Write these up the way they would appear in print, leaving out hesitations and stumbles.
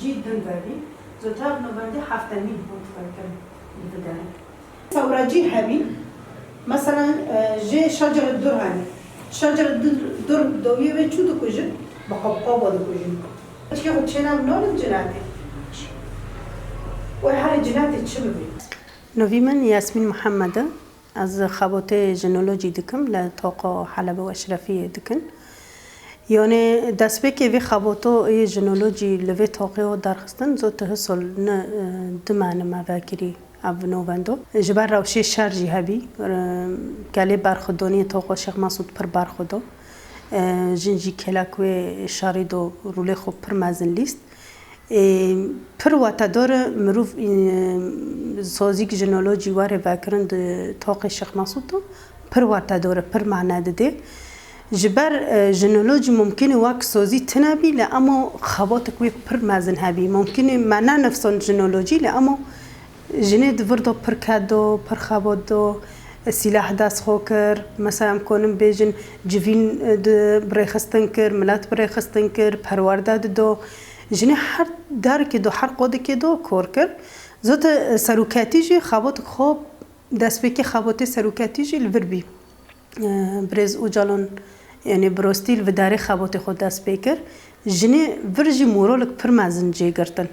جدا ذلك زوتاب نوفندي حفتني متفكر بداية ثورجي هبي مثلا جي شجر الدرهاني شجر الدر دوية بشو دكوجن بقبقاب دكوجن أشياء خدشنا ونور الجناتي وهذا جناتي تشبه نوفي من ياسمين محمد از خبات جنولوژی دکم لطاقه حلب و اشرفی دکن یعنی دست به که وی خباتو ای جنولوژی لوی طاقه و درخستن زود حسال نه دمانه مواکری اب نووندو جبر روشی شرجی هبی کلی برخودانی طاقه شیخ مسعود پر برخودو جنجی کلاکوی شاریدو روله خوب پر مزن لیست پر واتدار مروف سازیک جنولوژی واره وکرند طاقه شیخ مسعود پر واتدار پر معنی ده جبر جنولوژی ممکنه واک سازی تنابی ل اما خباتک وی پر مزن هبی ممکنه معنی نفسان جنولوژی ل اما جنید وردو پر کادو پر خباتو سلاح دست خو کر مثلا کنم بیجن جوین برخستن کر ملت برخستن کر پرورده دو جنی هر در که دو هر قاده که دو کار کرد زود سروکاتی جی خبات خوب دست به که خبات سروکاتی جی لوربی برز اوجالون یعنی برستیل و داره خبات خود دست به کرد جنی ورجی مورالک پر مزن جی گرتن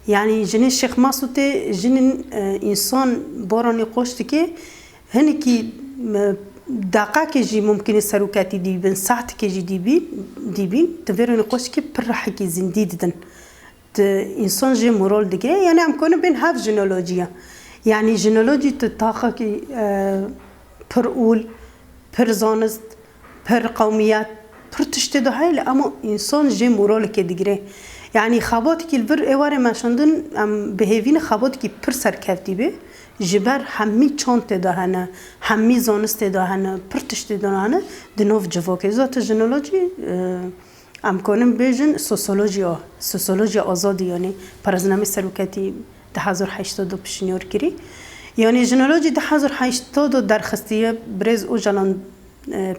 یعنی جنی شیخ مسعود جنی انسان بارانی قشتی که هنی که دقیقه که جی ممکنه سروکاتی دیبن ساعت که جی دیبین تفیرون قش که پر حکی زندی دیدن انسان جی مورال دیگه یعنی هم کنه بین هفت جنولوژیه یعنی جنولوژی تطاقه که پر اول پر زانست پر قومیت پر تشته ده هایل اما انسان جی مورال که دیگه یعنی خباتی که الور اواره ماشندن بهوین خباتی که پر سرکفتی به جبر همی چانت دهانه همی زانست دهانه پرتشت دهانه دنوف جوکه ذات جنولوژی امکانم بیشن سوسیولوژی آزادی یعنی پرزنامه سروکتی 2082 پیشنهاد کردی یعنی جنولوژی 2082 درخستیه برز او جلان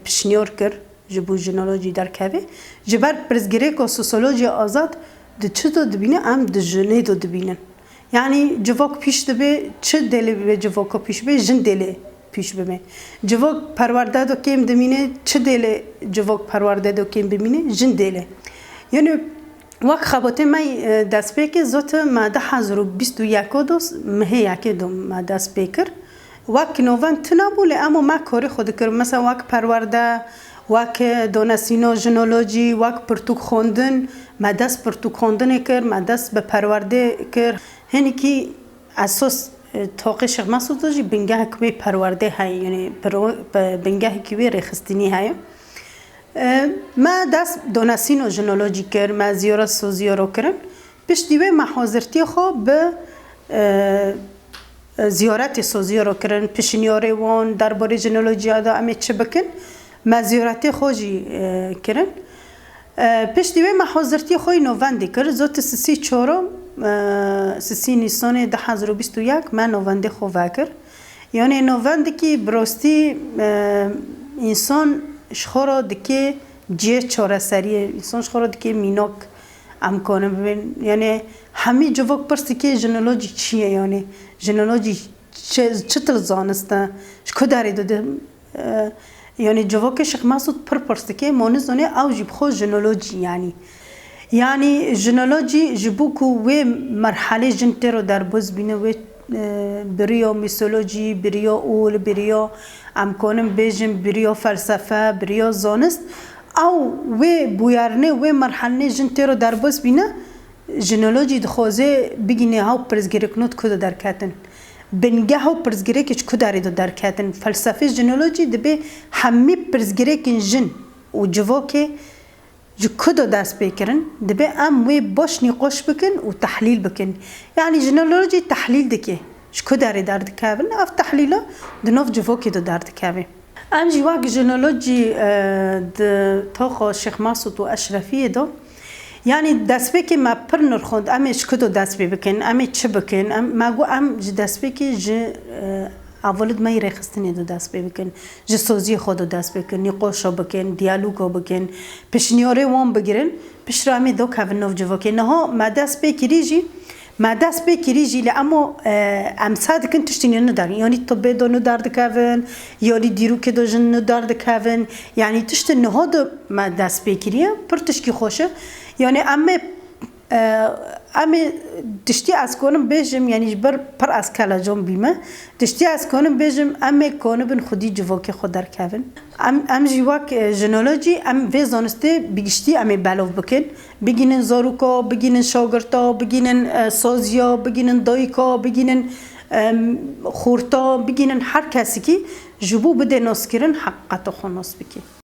پیشنهاد کرد جبو جنولوژی در کبه جبر برزگیری که سوسیولوژی آزاد دچتو دبینه ام دجنه دو دبینن یعنی جوک پیش دبی چه دلی به جوک پیش به جن دلی پیش بمه جوک پرورده دو کیم دمینه چه دلی جوک پرورده دو کیم بمینه جن دلی یعنی وقت خباته می دست پیکر زوت ماده 2021 دوست مه یکی دو ماده دست پیکر وقت نوان تنابوله اما ما کاری خود کرد مثلا وقت پرورده وقت دوناسینو جنولوژی وقت پرتوک خوندن ما دست پرتوک خوندن کرد ما دست به پرورده کرد هنی که اساس طاقه شیخ مسعود جی بنگاه کوی پرورده های یعنی بنگاه کوی رخستنی های ما دست دوناسینو جنولوژی کرد ما زیارت سوزیارو کردن پیش دیوه محاضرتی خواب به زیارت سوزیارو کردن پیشنیاره وان درباره جنولوژی دا امی چه بکن ما زیارت خوجی کردن پیش دیوه محاضرتی خوی نووندی کرد زوت سسی چهارم سسی نیسان 2021 من نوونده خواه کرد یعنی نوونده که براستی انسان شخورا دکه جه چاره سریه انسان شخورا دکه میناک امکانه ببین یعنی همه جواب پرستی که جنولوژی چیه یعنی جنولوژی چطور زانسته شکو داری داده یعنی جواب که شیخ مسعود پرستی که مانزانه او جیب خود جنولوژی یعنی جنولوژی جبو کو و مرحله جنته رو در باز بینه و بریا میثولوژی بریا اول بریا امکانم بیجم بریا فلسفه بریا زانست او و بویارنه و مرحله جنته رو در باز بینه جنولوژی دخوازه بگینه ها پرزگیری کنود کد در کتن بنگه ها پرزگیری کش کداری در کتن فلسفه جنولوژی دبی همی پرزگیری کن جن و جواکه جو کدو دست بکرن دبی ام وی باش نقاش بکن و تحلیل بکن یعنی جنولوژی تحلیل دکه شکو داری درد کابن اف تحلیلا دنوف جواکی دو درد کابه ام جواک جنولوژی د تاخا شیخ مسعود و اشرفی دو یعنی دست بکی ما پر نرخوند امیش کدو دست بکن امی چه بکن ما گو ام دست بکی اولد ما رخصتنی دو دست بکن جسوزی خود دست بکن نقاشا بکن دیالوگا بکن پشنیاره وام بگیرن پشرامی دو کفن نو جوا که نه ما دست بکریجی ما دست بکریجی لامو امساد کن تشتینی نداری یعنی تو بدو ندارد کفن یعنی دیرو که دو جن ندارد کفن یعنی تشت نهاد ما دست بکریه پر تشکی خوشه یعنی اما دشتی از کنم بیشم یعنی بر پر از کلاجم بیمه دشتی از کنم بیشم اما کنم بن خودی جواک خود در کفن جواک ژنولوژی ویزانسته بگشتی بلاف بکن بگینن زاروکا بگینن شاگرتا بگینن سازیا بگینن دایکا بگینن خورتا بگینن هر کسی که جبو بده ناس کرن حقیقت خوناس بکی